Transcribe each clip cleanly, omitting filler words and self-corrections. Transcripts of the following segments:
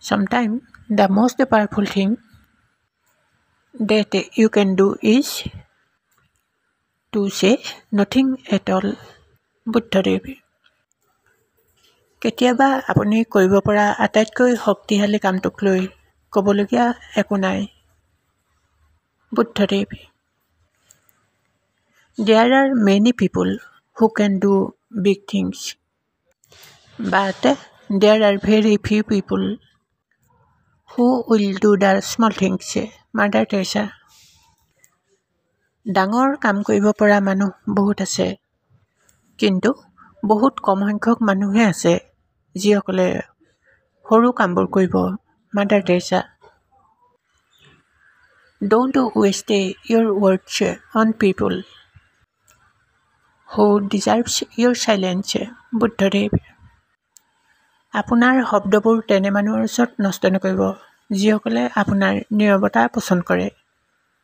Sometimes the most powerful thing that you can do is to say nothing at all. Buddhadev. কেতিয়াবা আপুনি কৰিব পৰা আটাইতকৈ শক্তিশালী কামটোক লৈ ক'বলগীয়া একো নাই। Buddhadev. There are many people who can do big things, but there are very few people who will do the small things. Mother Teresa। ডাঙৰ কাম কৰিব পৰা মানুহ বহুত আছে, কিন্তু বহুত কম সংখ্যক মানুহে আছে যিসকলে সৰু কামবোৰ কৰিব। Mother Teresa. Don't waste your words on people who deserves your silence. Buddhadev. আপোনাৰ শব্দবোৰ তেনে মানুহৰ ওচৰত নষ্ট নকৰিব যিসকলে আপোনাৰ নীৰৱতা পচন্দ কৰে।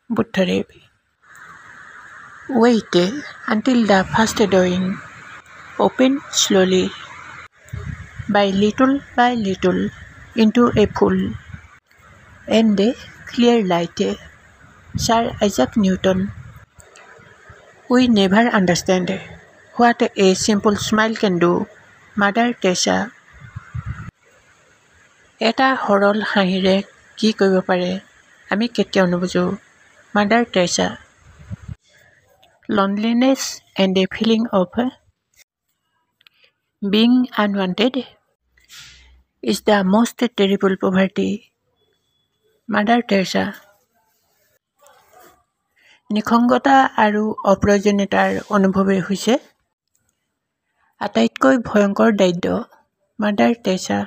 Buddhadev. Wait until the first dawning. Open slowly, by little, into a full and clear light. Sir Isaac Newton। We never understand what a simple smile can do. Mother Teresa। এটা সৰল হাঁহিৰে কি কৰিব পাৰে আমি কেতিয়াও নুবুজো। Mother Teresa. Loneliness and a feeling of being unwanted is the most terrible poverty. Mother Teresa. নিসংগতা আৰু অপ্ৰয়োজনীয়তাৰ অনুভৱেই হৈছে আটাইতকৈ ভয়ংকৰ দায়িত্ব। Mother Teresa.